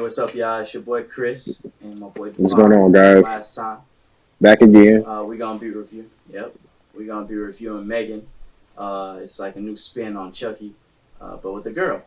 what's up, y'all? It's your boy Chris and my boy What's going DeVon. on, One guys? last time, Back again. we gonna be reviewing. Yep, we gonna be reviewing Megan. It's like a new spin on Chucky, but with a girl.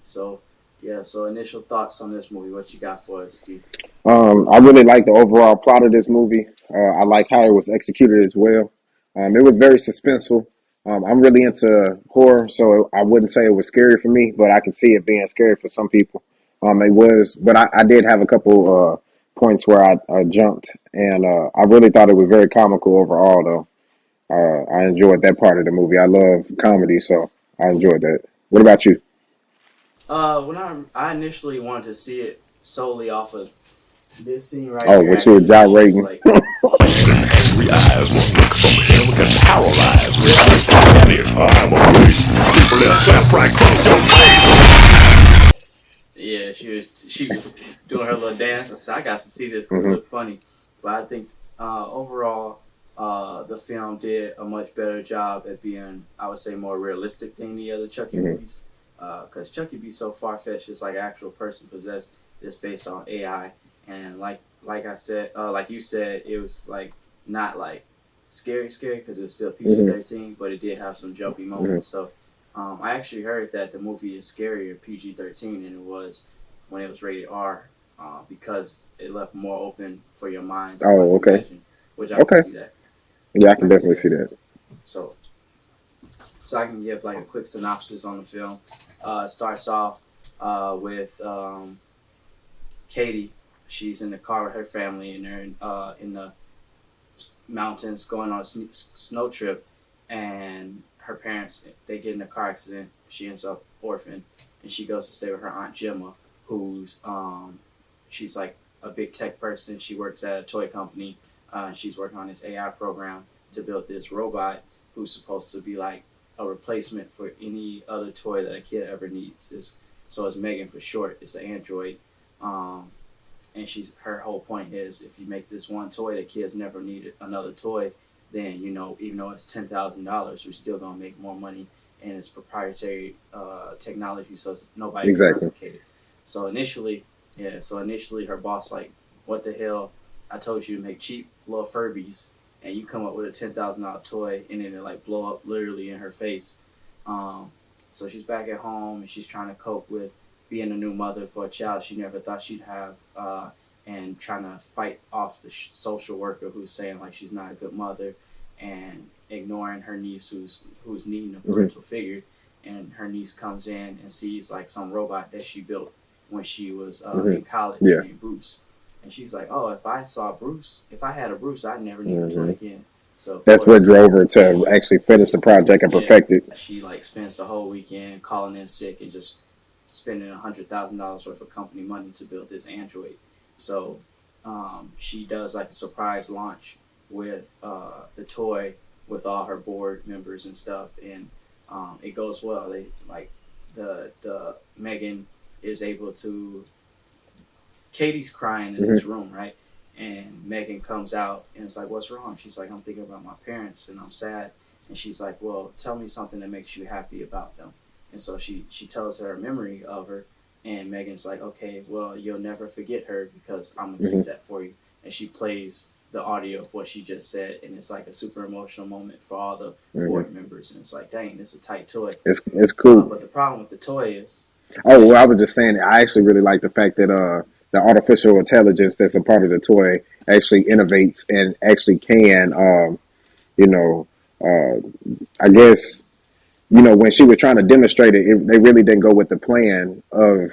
So yeah. So initial thoughts on this movie. What you got for us, Steve? I really like the overall plot of this movie. I like how it was executed as well. It was very suspenseful. I'm really into horror, so I wouldn't say it was scary for me, but I could see it being scary for some people. It was, but I did have a couple points where I jumped, and I really thought it was very comical overall, though. I enjoyed that part of the movie. I love comedy, so I enjoyed that. What about you? When I initially wanted to see it solely off of this scene right Oh, here, what you were actually, when she was gyrating? like, Them angry eyes won't look from him can paralyze reality. I'm a beast. People that slap right across your face. yeah, she was doing her little dance. I said, I got to see this because it Hmm. looked funny. But I think overall, the film did a much better job at being, I would say, more realistic than the other Chucky Hmm. movies. Because Chucky be so far fetched, it's like an actual person possessed. It's based on AI, and like I said, like you said, it was like not like scary because it was still PG Hmm. 13, but it did have some jumpy Hmm. moments. So I actually heard that the movie is scarier PG 13 than it was when it was rated R, because it left more open for your mind to like Oh, okay. imagine, which I can Okay. see that. Yeah, I I can can see definitely that. see that. So I can give like a quick synopsis on the film. It starts off with Katie. She's in the car with her family, and they're in the mountains going on a snow trip, and her parents they get in a car accident. She ends up orphaned, and she goes to stay with her aunt Gemma, who's she's like a big tech person. She works at a toy company. She's working on this AI program to build this robot who's supposed to be like a replacement for any other toy that a kid ever needs. It's Megan for short. It's an android. Um, and she's her whole point is if you make this one toy that kids never need another toy, then even though it's $10,000, we're still gonna make more money, and it's proprietary technology, so nobody can Exactly. replicate it. So initially, yeah, so initially her boss like, what the hell? I told you to make cheap little Furbies, and you come up with a $10,000 toy, and then it like blow up literally in her face. Um, so she's back at home and she's trying to cope with being a new mother for a child she never thought she'd have, and trying to fight off the social worker who's saying like she's not a good mother, and ignoring her niece who's needing a Hmm. parental figure. And her niece comes in and sees like some robot that she built when she was Hmm. in college Yeah. named Bruce. And she's like, "Oh, if I had a Bruce, I'd never need a toy Hmm. again." So of That's what course, drove her to she actually finish the project and yeah, perfect it. she like spends the whole weekend calling in sick and just spending $100,000 worth of company money to build this android. So she does like a surprise launch with the toy with all her board members and stuff, and it goes well. They like the Megan is able to. Katie's crying in this Hmm. room, right? And Megan comes out and it's like, "What's wrong?" She's like, "I'm thinking about my parents and I'm sad." And she's like, "Well, tell me something that makes you happy about them." And so she tells her a memory of her, and Megan's like, "Okay, well, you'll never forget her because I'm gonna Hmm. keep that for you." And she plays the audio of what she just said, and it's like a super emotional moment for all the Hmm. board members. And it's like, dang, it's a tight toy. It's cool. But the problem with the toy is, Oh, yeah, well, I was just saying that I actually really like the fact that the artificial intelligence that's a part of the toy actually innovates and actually can you know uh, I guess when she was trying to demonstrate it, they really didn't go with the plan of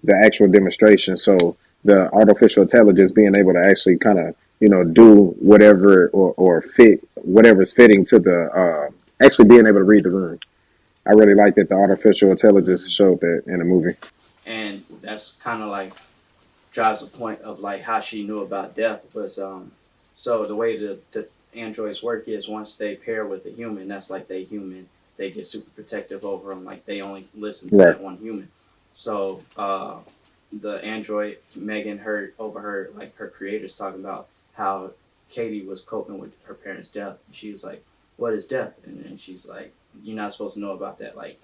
the actual demonstration. So the artificial intelligence being able to actually kind of do whatever or fit whatever's fitting to the actually being able to read the room. I really like that the artificial intelligence mhm. showed that in the movie. And that's kind of like drives a point of like how she knew about death was so the way the androids work is once they pair with a human, that's like they human, they get super protective over them, like they only listen to Right. that one human. So the android Megan overheard like her creators talking about how Katie was coping with her parents death. She was like, "What is death?" And then she's like, "You're not supposed to know about that." Like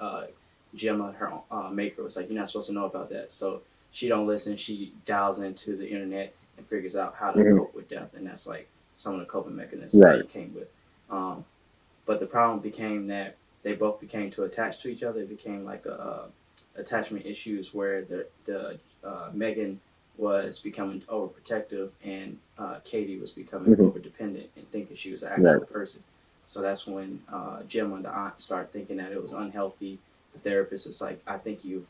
Gemma, her maker, was like, "You're not supposed to know about that." So she don't listen. She dials into the internet and figures out how to Hmm. cope with death, and that's like some of the coping mechanisms Right. she came with. Um, but the problem became that they both became too attached to each other. It became like attachment issues where the Megan was becoming overprotective and Katie was becoming Hmm. overdependent and thinking she was an Right. actual person. So that's when Jim and the aunt start thinking that it was unhealthy. The therapist is like, I think you've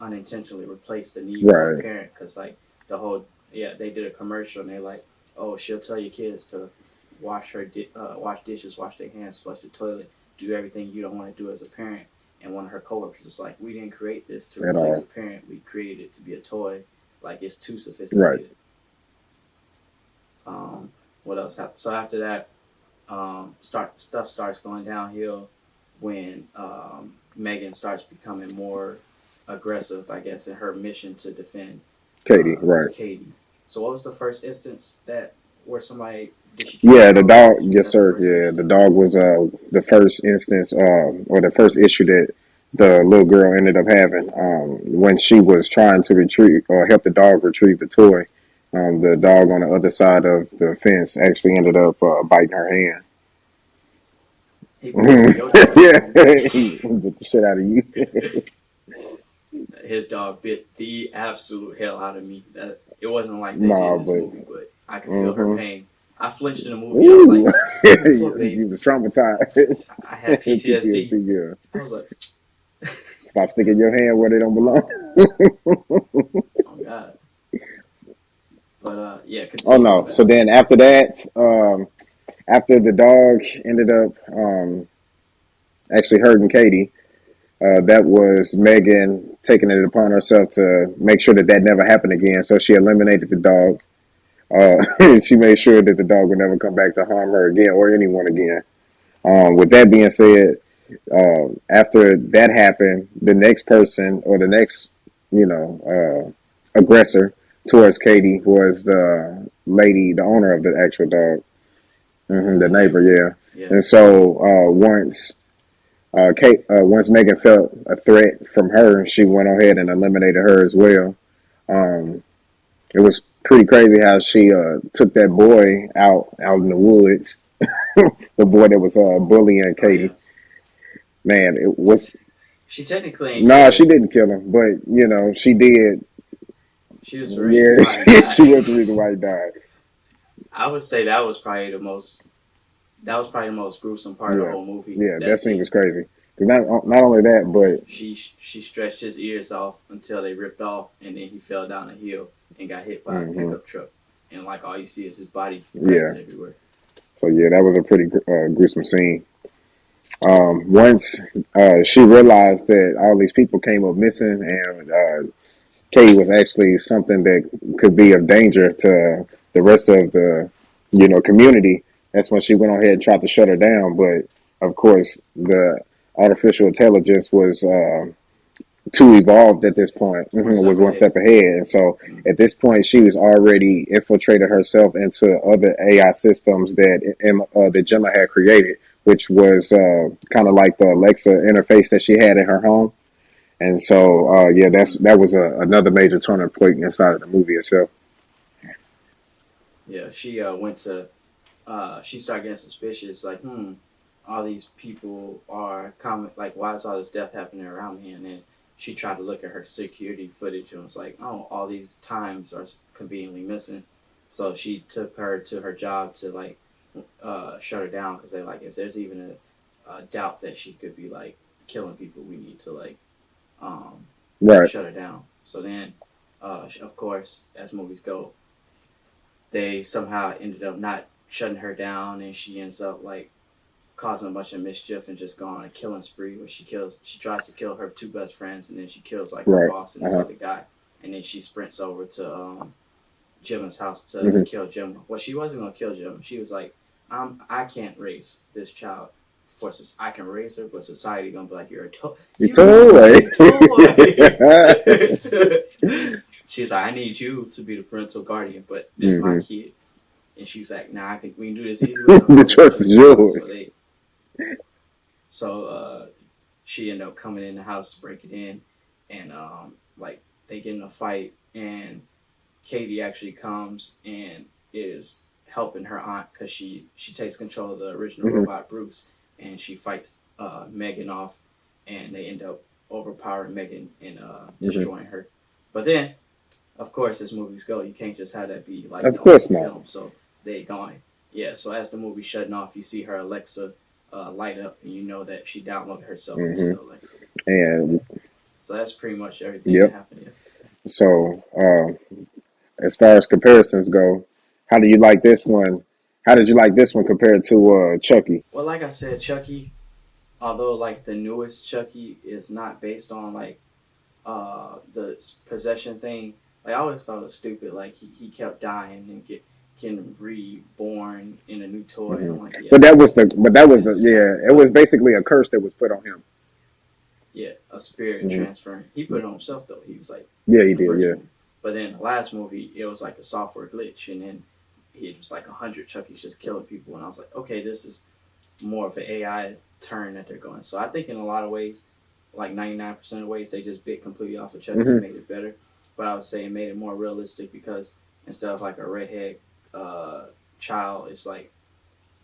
unintentionally replaced the need for a Right. parent because like the whole yeah they did a commercial and they're like, oh, she'll tell your kids to wash dishes, wash their hands, flush the toilet, do everything you don't want to do as a parent. And one of her coworkers is like, we didn't create this to At replace all. a parent. We created it to be a toy. Like it's too Right. sophisticated. Um, what else happened? So after that, stuff starts going downhill when Megan starts becoming more aggressive, I guess, in her mission to defend Katie. Right. Katie. So what was the first instance that where somebody did she kill Yeah, the the dog? dog. Was Yes, that the sir. first Yeah, issue? the dog was the first instance, or the first issue that the little girl ended up having when she was trying to retrieve or help the dog retrieve the toy. The dog on the other side of the fence actually ended up biting her hand. He bit your dog. Yeah, he bit the shit out of you. His dog bit the absolute hell out of me. That it wasn't like they did Nah, in this but movie, but I could feel her hmm pain. I flinched in the movie. I was like, ooh, "Ooh, poor you baby." was traumatized. I had PTSD. PTSD, yeah. I was like, Stop sticking your hand where they don't belong. "Oh God!" But yeah, Oh continue with no. So that. then after that, after the dog ended up actually hurting Katie, that was Megan taking it upon herself to make sure that that never happened again. So she eliminated the dog. And she made sure that the dog would never come back to harm her again or anyone again. With that being said, after that happened, the next person or the next, aggressor towards Katie was the lady, the owner of the actual dog, the The neighbor, neighbor. yeah. Yeah. And so once Megan felt a threat from her, she went ahead and eliminated her as well. Um, it was pretty crazy how she took that boy out in the woods. The boy that was bullying Oh yeah. Katie. Man, it was She technically ain't no, kill she him. didn't kill him, but she did. She was the reason Yeah, why he died. she was the reason why he died. I would say that was probably the most. That was probably the most gruesome part of the Yeah, whole movie. yeah, That that scene was scene. crazy. 'Cause not only that, but She stretched his ears off until they ripped off, and then he fell down a hill and got hit by a hmm pickup truck. And like all you see is his body cuts yeah. everywhere. So yeah, that was a pretty gruesome scene. Once she realized that all these people came up missing, and Katie was actually something that could be of danger to the rest of the community. That's when she went on ahead and tried to shut her down. But of course, the artificial intelligence was too evolved at this point. One Was step one ahead. step ahead, and so Mm. at this point, she was already infiltrated herself into other AI systems that Gemma had created, which was kind of like the Alexa interface that she had in her home. And so, yeah, that was another major turning point inside of the movie itself. Yeah, she went to. She started getting suspicious. Like, all these people are comment. Like, why is all this death happening around me? And then she tried to look at her security footage and was like, oh, all these times are conveniently missing. So she took her to her job to like shut her down because they like if there's even a doubt that she could be like killing people, we need to like um, Right, shut her down. So then, of course, as movies go, they somehow ended up not shutting her down, and she ends up like causing a bunch of mischief and just going on a killing spree where she tries to kill her two best friends, and then she kills like her right. boss and this Uh-huh. other guy, and then she sprints over to Jim's house to hmm kill Jim. Well, she wasn't gonna kill Jim. She was like, I can't raise this child. I can raise her, but society gonna be like, you're a You you told are away. a toy. She's like, I need you to be the parental guardian, but this is my hmm kid. And she's like, nah, I think we can do this easy way. I'm The gonna let trust you is do it. yours. So she ended up coming in the house, breaking in, and like they get in a fight, and Katie actually comes and is helping her aunt because she takes control of the original Hmm. robot Bruce, and she fights Megan off, and they end up overpowering Megan and Hmm. destroying her. But then, of course, as movies go, you can't just have that be like Of the only course not. film. So they going, yeah. So as the movie shutting off, you see her Alexa light up, and you know that she downloaded herself into Hmm. the Alexa. Yeah. And So that's pretty much everything that yep. happened. Yeah. So as far as comparisons go, how do you like this one? How did you like this one compared to Chucky? Well, like I said, Chucky, although like the newest Chucky is not based on like the possession thing, like I always thought it was stupid. Like he kept dying and getting reborn in a new toy. Hmm. I'm like, yeah, But that this was is kind of yeah. It was basically a curse that was put on him. yeah, a spirit Hmm. transferring. He put it on himself though. He was like Yeah, he in the did. first Yeah. movie, but then the last movie it was like a software glitch, and then he had just like 100 Chucky's just killing people, and I was like, okay, this is more of an AI turn that they're going. So I think in a lot of ways, like 99% of ways, they just bit completely off of Chucky and Hmm. made it better. But I would say it made it more realistic because instead of like a redhead child, it's like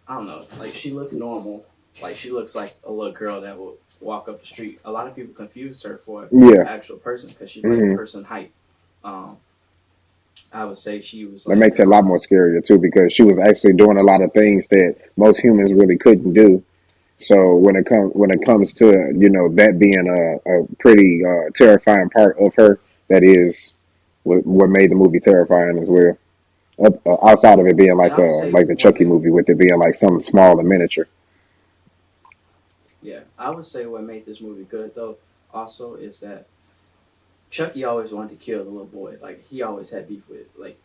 I don't know, like she looks normal. Like she looks like a little girl that will walk up the street. A lot of people confused her for an Yeah. actual person because she's like Hmm. person height. Um, I would say she was That like makes it a lot more scarier too because she was actually doing a lot of yeah, things that most humans really couldn't do. So when it comes to that being a pretty terrifying part of her, that is what made the movie terrifying as well. Outside of it being and I would say like the what Chucky made movie with it being like something small and miniature. yeah, I would say what made this movie good though also is that Chucky always wanted to kill the little boy. Like he always had beef with. Like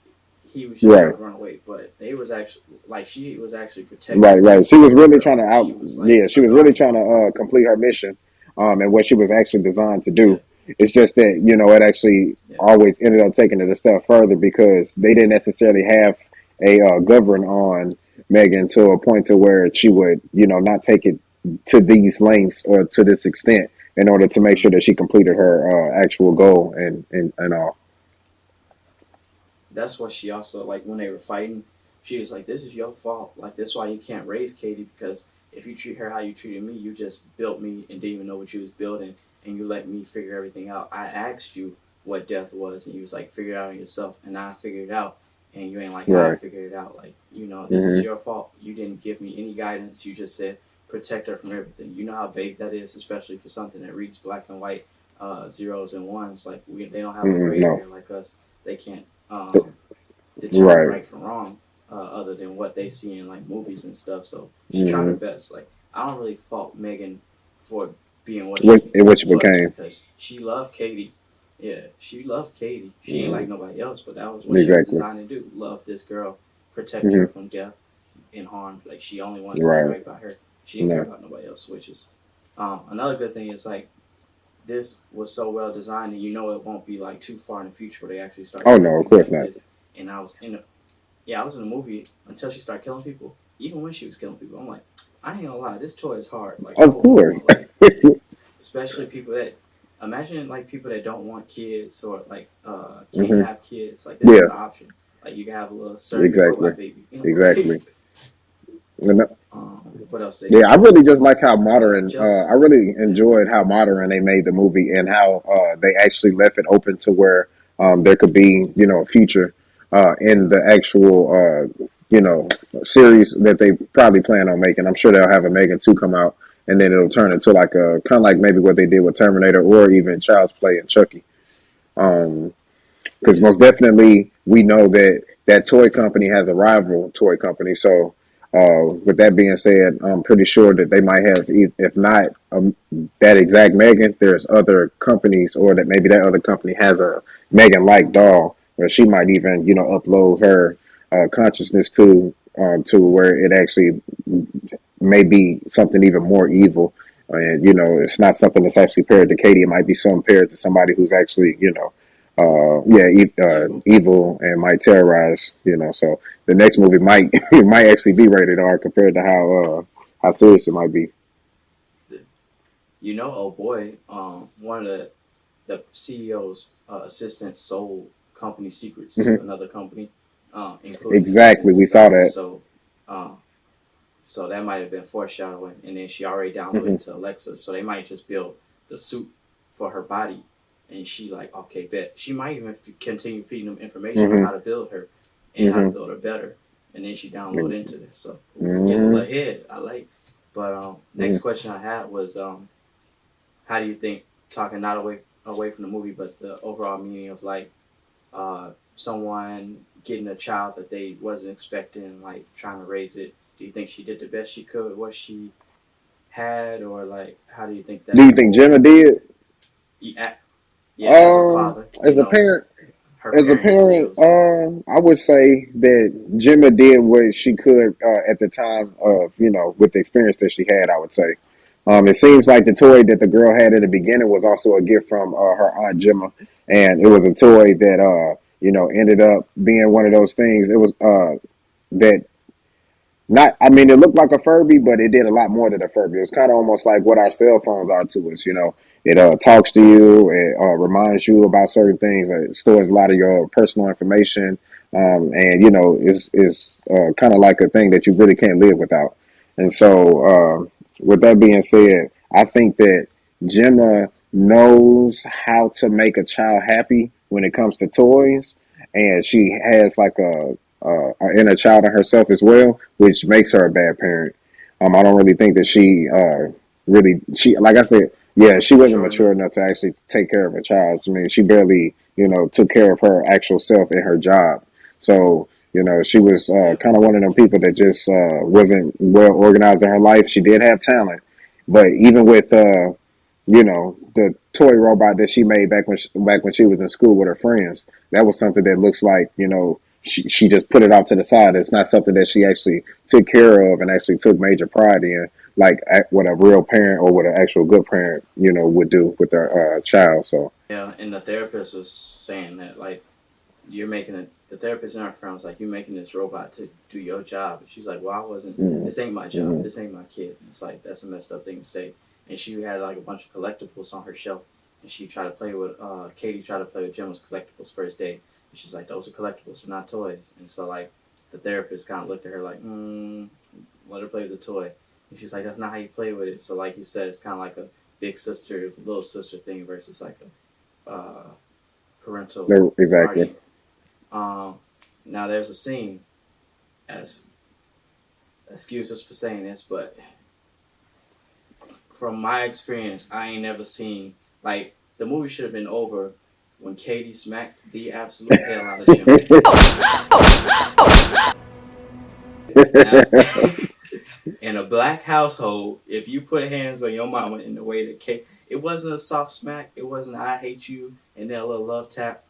he was just Right, trying to run away, but they was actually like she was actually protecting right, right. She this was little really girl. trying to Like out. she was like Yeah, she a was really guardian. trying to complete her mission, and what she was actually designed to Yeah, do. It's just that it actually yeah, always ended up taking it a step further because they didn't necessarily have a govern on Megan to a point to where she would not take it to these lengths or to this extent in order to make mm-hmm. sure that she completed her actual goal and all. That's what she also like when they were fighting. She was like, "This is your fault. Like that's why you can't raise Katie because if you treat her how you treated me, you just built me and didn't even know what you was building, and you let me figure everything out. I asked you what death was, and you was like, figure it out yourself, and I figured it out, and you ain't like how I Right. figured it out. Like this is Hmm. your fault. You didn't give me any guidance. You just said protect her from everything. You know how vague that is, especially for something that reads black and white, zeros and ones. Like they don't have a Hmm. gray No. area like us. They can't determine Right. right from wrong other than what they see in like movies and stuff. So she tried her Hmm. best. Like I don't really fault Megan for being what she What she was became. because she loved Katie. Yeah, she loved Katie. She ain't Hmm. like nobody else, but that was what she was Exactly. designed to do. Love this girl, protect Hmm. her from death and harm. Like she only wanted to do Right. right by her. She didn't care No. about nobody else. Which is another good thing is like this was so well designed, and it won't be like too far in the future where they actually start Oh doing no, of things course like not. this. And I was in yeah, I was in the movie until she started killing people. Even when she was killing people, I'm like, I ain't gonna lie, this toy is hard. Like, Of course. like, especially people that imagine like people that don't want kids or like can't Hmm. have kids. Like, this is Yeah. an option. Like, you can have a little surrogate Exactly. robot baby. Exactly. And, What else they yeah, do? I really just like how modern. I Just really yeah, enjoyed how modern they made the movie and how they actually left it open to where there could be a future in the actual series that they probably plan on making. I'm sure they'll have a Megan 2 come out, and then it'll turn into like a kind of like maybe what they did with Terminator or even Child's Play and Chucky. Um, because yeah, most definitely we know that that toy company has a rival toy company. So, with that being said, I'm pretty sure that they might have, if not that exact Megan, there's other companies, or that maybe that other company has a Megan-like doll, where she might even, upload her consciousness to where it actually may be something even more evil. And it's not something that's actually paired to Katie. It might be some paired to somebody who's actually, evil. evil and might terrorize. So the next movie might it might actually be rated R compared to how serious it might be. Oh boy, one of the the CEO's assistant sold company secrets to Hmm. another company, including Exactly, we saw that. uh, so that might have been foreshadowing. And then she already Hmm. downloaded to Alexa, so they might just build the suit for her body. And she like, okay, bet. She might even continue feeding them information on Hmm. how to build her and how to Hmm. build her better. And then she download into this. So we getting a Hmm. little ahead. I like. But next Hmm. question I had was, how do you think, talking not away from the movie, but the overall meaning of like someone getting a child that they wasn't expecting, like trying to raise it? Do you think she did the best she could with what she had, or like how do you think Do that you think whole Jenna did? yeah, yeah, as a father, As a parent, her parent skills. I would say that Gemma did what she could at the time of, with the experience that she had. I would say, it seems like the toy that the girl had in the beginning was also a gift from her aunt Gemma, and it was a toy that ended up being one of those things. It was that not, I mean, it looked like a Furby, but it did a lot more than a Furby. It was kind of almost like what our cell phones are to us. It talks to you, it reminds you about certain things, it stores a lot of your personal information, and is kind of like a thing that you really can't live without. And so, with that being said, I think that Gemma knows how to make a child happy when it comes to toys, and she has like an inner child in herself as well, which makes her a bad parent. I don't really think that she like I said, yeah, she wasn't Mature mature enough. enough to actually take care of a child. I mean, she barely took care of her actual self in her job. So she was Yeah, kind of one of them people that just wasn't well organized in her life. She did have talent, but even with the toy robot that she made back when she was in school with her friends, that was something that looks like she just put it off to the side. It's not something that she actually took care of and actually took major pride in, like what a real parent or what an actual good parent would do with their child. So yeah. And the therapist was saying that like you're making it. The therapist in our friend was like, you're making this robot to do your job. And she's like, well, I wasn't. mm, This ain't my job. mm, This ain't my kid. And it's like that's a messed up thing to say. And she had like a bunch of collectibles on her shelf, and she tried to play with. Katie tried to play with Gemma's collectibles first day, and she's like, those are collectibles, they're not toys. And so like the therapist kind of looked at her like, let her play with the toy. And she's like, that's not how you play with it. So like you said, it's kind of like a big sister, little sister thing versus like a parental no, exactly. guardian. Um, Now there's a scene, as excuse us for saying this, but from my experience, I ain't never seen like the movie should have been over when Katie smacked the absolute hell out of Gemma. Now, in a black household, if you put hands on your mama in the way that Kate, it wasn't a soft smack, it wasn't I hate you and then a little love tap.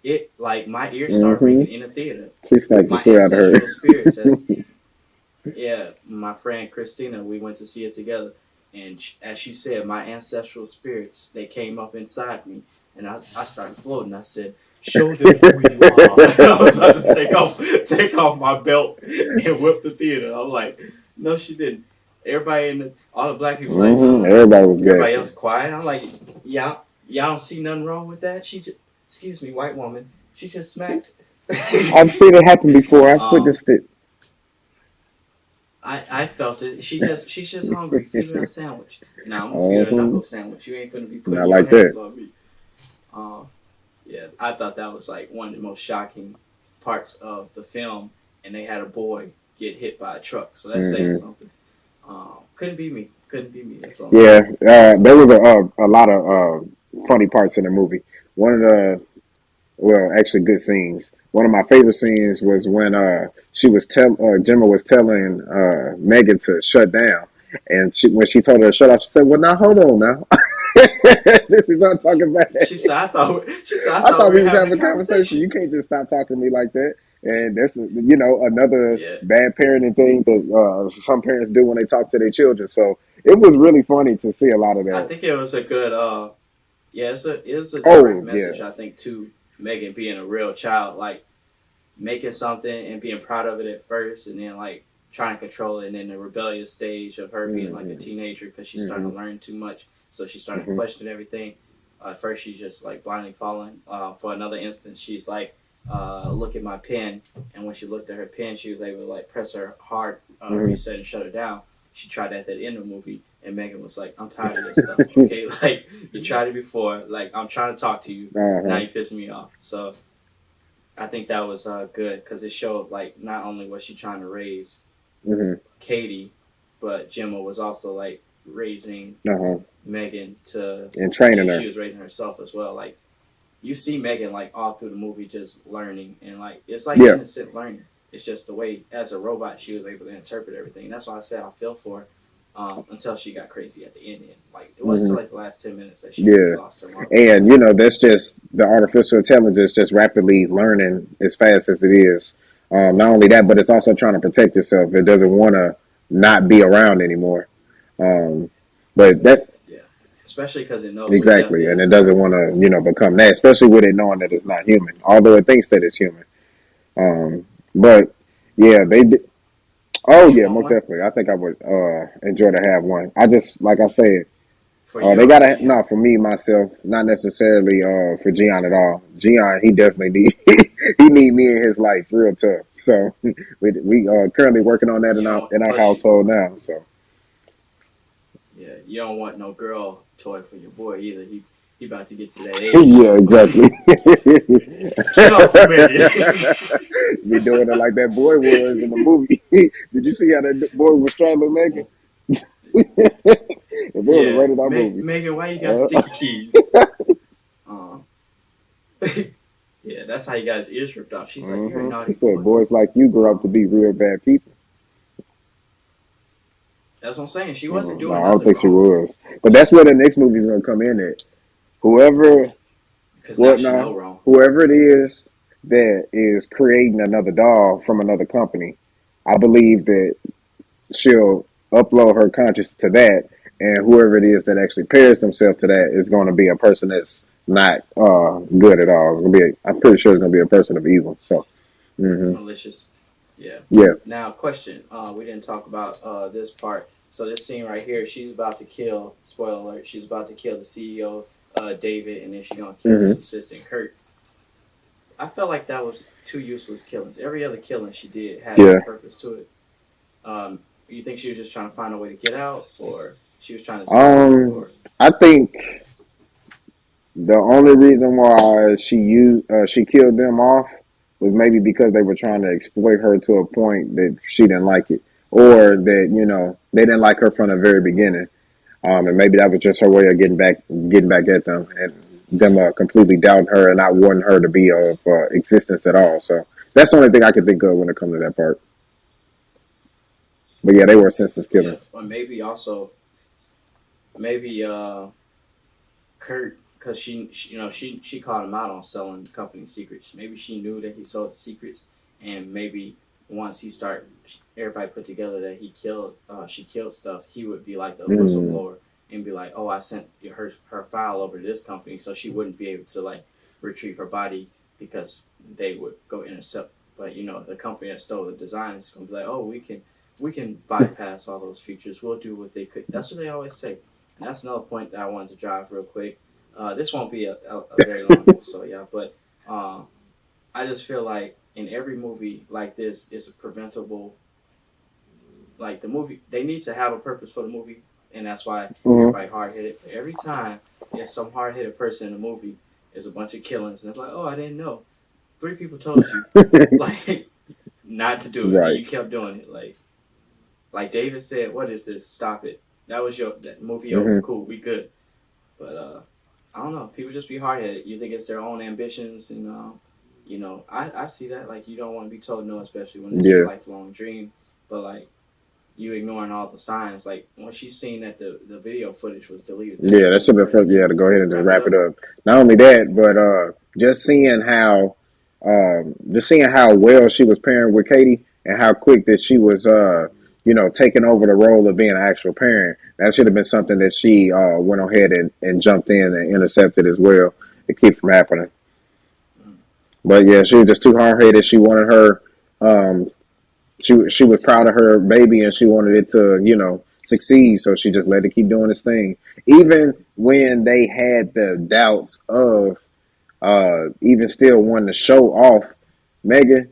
It like my ears started Hmm. ringing in the theater. She smacked the My shit out of her. ancestral spirits, as yeah, my friend Christina, we went to see it together, and as she said, my ancestral spirits they came up inside me, and I started floating. I said, "Show them who you are." I was about to take off my belt and whip the theater. I'm like, no, she didn't. Everybody all the black people like, Everybody was everybody gasping. else quiet. I'm like, y'all don't see nothing wrong with that. Excuse me, white woman, she just smacked. I've seen it happen before. I've um, witnessed it. I felt it. She's just hungry. Feed her a sandwich. Now I'm gonna feed her a Hmm. knuckle sandwich. You ain't gonna be putting Not your like that. hands on me. Uh, yeah, I thought that was like one of the most shocking parts of the film, and they had a boy get hit by a truck. So that's saying Hmm. something. Couldn't be me. Couldn't be me. That's all I'm Yeah, saying. there was a lot of funny parts in the movie. One of the well, actually, good scenes. One of my favorite scenes was when Gemma was telling Megan to shut down, and when she told her to shut off, she said, "Well, now hold on now." This is not talking back. She said, "I thought." She said, "I I thought thought we we were was having a having a conversation. conversation." You can't just stop talking to me like that. And that's another Yeah, bad parenting thing that some parents do when they talk to their children. So it was really funny to see a lot of I that. think it was a good. Yeah, it was a direct Oh message. yes. I think to Megan being a real child, like making something and being proud of it at first, and then like trying to control it, and then the rebellious stage of her being like a Hmm. teenager because she's starting Hmm. to learn too much, so she's starting to Hmm. question everything. At first, she's just like blindly following. For another instance, she's like, look at my pen, and when she looked at her pen, she was able to like press her hard reset and shut her down. She tried that at the end of the movie, and M3GAN was like, "I'm tired of this stuff. Okay, like you tried it before. Like I'm trying to talk to you. Now you pissing me off." So I think that was good because it showed like not only was she trying to raise Katie, but Gemma was also like raising M3GAN to and training her. She was raising herself as well. Like you see M3GAN like all through the movie just learning and like it's like innocent learning. It's just the way as a robot she was able to interpret everything. And that's why I said I feel for her until she got crazy at the end. And like it wasn't until like the last 10 minutes that she really lost her mind. And you know that's just the artificial intelligence just rapidly learning as fast as it is. Not only that, but it's also trying to protect itself. It doesn't want to not be around anymore. But that especially because it knows exactly, and it doesn't want to become that. Especially with it knowing that it's not human, although it thinks that it's human. But yeah, they did. Oh yeah, most definitely. I think I would enjoy to have one. I just like I said, they gotta for me myself, not necessarily for Gian at all. Gian, he definitely need he need me in his life real tough. So we currently working on that in our household now. So yeah, you don't want no girl toy for your boy either. He about to get to that age. Yeah, exactly. Get off of me. Be doing it like that boy was in the movie. Did you see how that boy was strangling M3GAN? The boy was right in our movie. M3GAN, why you got sticky keys? Yeah, that's how he got his ears ripped off. She's like, you're a naughty boy. He said, boys like you grow up to be real bad people. That's what I'm saying. She wasn't doing I don't think she was. But that's where the next movie's going to come in at. Whoever it is that is creating another doll from another company, I believe that she'll upload her conscious to that, and whoever it is that actually pairs themselves to that is going to be a person that's not good at all. It's going to be I'm pretty sure it's going to be a person of evil. So malicious. Yeah. Now, question. We didn't talk about this part. So this scene right here, she's about to kill. Spoiler alert! She's about to kill the CEO, David, and then she's gonna kill his assistant, Kurt. I felt like that was two useless killings. Every other killing she did had some purpose to it. You think she was just trying to find a way to get out, or she was trying to? I think the only reason why she killed them off was maybe because they were trying to exploit her to a point that she didn't like it, or that they didn't like her from the very beginning, and maybe that was just her way of getting back at them and them completely doubting her and not wanting her to be of existence at all. So that's the only thing I can think of when it comes to that part. But yeah, they were senseless killings. Or maybe Kurt, because she called him out on selling company secrets. Maybe she knew that he sold the secrets, and maybe once everybody put together that she killed stuff, he would be like the whistleblower and be like, "Oh, I sent her file over to this company," so she wouldn't be able to like retrieve her body because they would go intercept. But the company that stole the designs is gonna be like, "Oh, we can bypass all those features. We'll do what they could." That's what they always say. And that's another point that I wanted to drive real quick. This won't be a very long episode, yeah. But I just feel like in every movie like this, it's a preventable. Like the movie, they need to have a purpose for the movie, and that's why everybody hard headed. Every time there's some hard headed person in the movie, there's a bunch of killings, and it's like, "Oh, I didn't know. 3 people told you, like, not to do it. Right. And you kept doing it, like David said, what is this? Stop it. That was that movie over. Cool, we good." But I don't know. People just be hard-headed. You think it's their own ambitions, and I see that. Like, you don't want to be told no, especially when it's your lifelong dream. But like, you ignoring all the signs. Like when she's seen that the video footage was deleted. That should have been to go ahead and just wrap it up. Not only that, but just seeing how well she was pairing with Katie and how quick that she was taking over the role of being an actual parent. That should have been something that she went ahead and jumped in and intercepted as well to keep from happening. But yeah, she was just too hard-headed. She wanted her, she was proud of her baby and she wanted it to, succeed. So she just let it keep doing its thing. Even when they had the doubts of even still wanting to show off Megan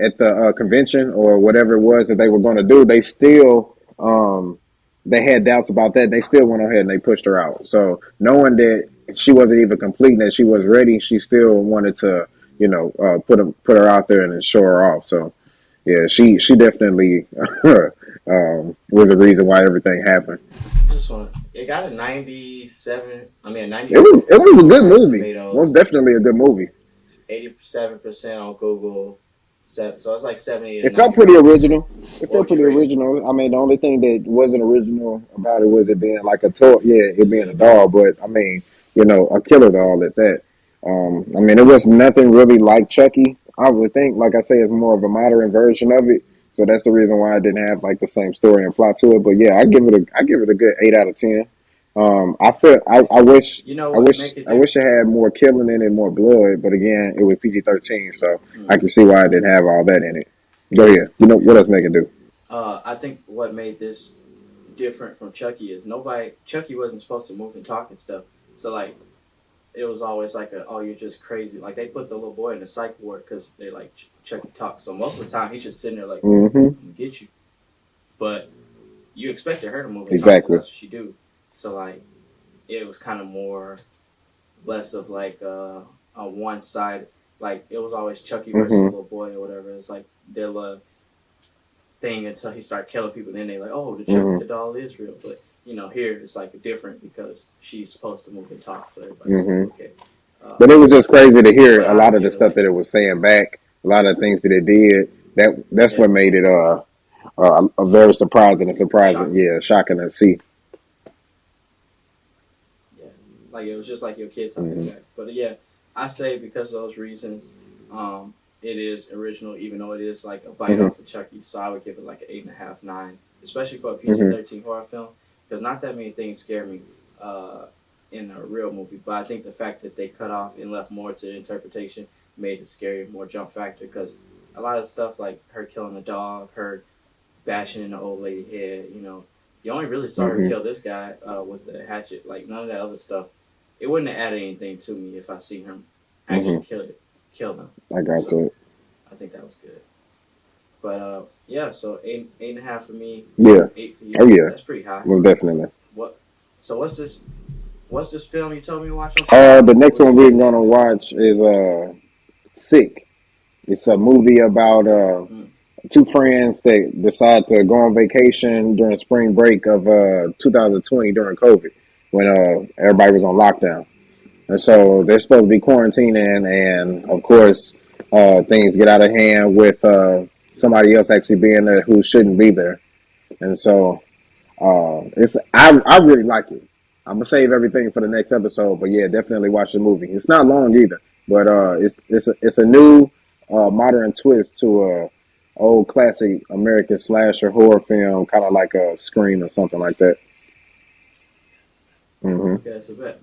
at the convention or whatever it was that they were going to do, they still they had doubts about that. They still went ahead and they pushed her out. So knowing that she wasn't even complete and that she was ready, she still wanted to, put her out there and show her off. So yeah, she definitely was the reason why everything happened. Just one. It got a 97. I mean, a 90. It was a good movie. Tomatoes, Most definitely a good movie. 87% on Google. So it's like 70. It felt pretty original. It felt pretty original. I mean, the only thing that wasn't original about it was it being like a toy. Yeah, it being a doll. But I mean, a killer doll at that. I mean, it was nothing really like Chucky. I would think, like I say, it's more of a modern version of it. So that's the reason why I didn't have like the same story and plot to it. But yeah, I give it a good 8 out of 10. I wish it had more killing in it, more blood. But again, it was PG-13, so I can see why I didn't have all that in it. Go ahead. What else make it do? I think what made this different from Chucky is Chucky wasn't supposed to move and talk and stuff. So like, it was always like you're just crazy. Like they put the little boy in the psych ward because they like Chucky talk. So most of the time he's just sitting there like, I'm gonna get you. But you expected her to move and talk. That's what she do. So like, it was kind of less of like a one side. Like it was always Chucky versus the little boy or whatever. It's like their little thing until he started killing people. Then they like, oh, the Chucky the doll is real. But here it's like different because she's supposed to move and talk. So everybody's like, okay. But it was just crazy to hear a lot of the stuff that it was saying back. A lot of the things that it did. That's what made it a very surprising, shocking to see. Like it was just like your kid talking back. But yeah, I say because of those reasons, it is original, even though it is like a bite off of Chucky. So I would give it like an 8.5, 9, especially for a PG-13 horror film, because not that many things scare me in a real movie. But I think the fact that they cut off and left more to the interpretation made it scary, more jump factor. Because a lot of stuff like her killing the dog, her bashing in the old lady head, you only really saw her kill this guy with the hatchet. Like none of that other stuff. It wouldn't have added anything to me if I seen him actually kill them. I got that. I think that was good. But yeah, so 8.5 for me. Yeah. 8 for you. Oh yeah. That's pretty high. Well, definitely. So what's this film you told me to watch? The next one we're gonna watch is Sick. It's a movie about two friends that decide to go on vacation during spring break of 2020 during COVID, when everybody was on lockdown. And so they're supposed to be quarantining, and of course, things get out of hand with somebody else actually being there who shouldn't be there. And so I really like it. I'm gonna save everything for the next episode, but yeah, definitely watch the movie. It's not long either, but it's a new modern twist to a old classic American slasher horror film, kind of like a Scream or something like that. Okay, that's a bet.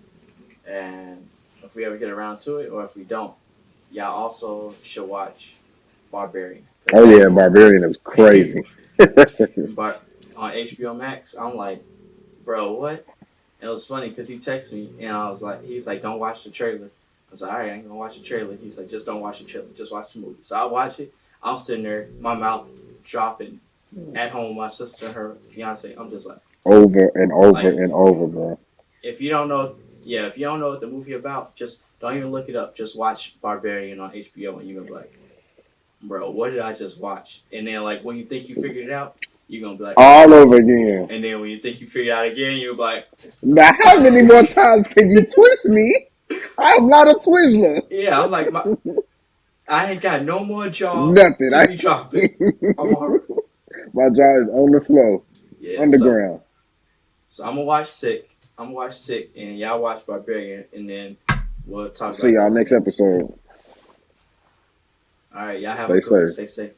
And if we ever get around to it, or if we don't, y'all also should watch Barbarian. Oh yeah, Barbarian is crazy. But on HBO Max, I'm like, bro, what? And it was funny because he texted me and he's like, don't watch the trailer. I was like, all right, I ain't gonna watch the trailer. He's like, just don't watch the trailer, just watch the movie. So I watch it. I'm sitting there, my mouth dropping at home. My sister and her fiance. I'm just like over and over and over, bro. If you don't know what the movie about, just don't even look it up. Just watch Barbarian on HBO, and you're gonna be like, bro, what did I just watch? And then like when you think you figured it out, you're gonna be like all over again. And then when you think you figured it out again, you're like, now how many more times can you twist me? I'm not a Twizzler. Yeah, I'm like, I ain't got no more jaw. Nothing. To be dropping. My jaw is on the floor, underground. So I'm gonna watch Sick. And y'all watch Barbarian, and then we'll talk. See y'all next episode. All right, y'all have a good one. Stay safe.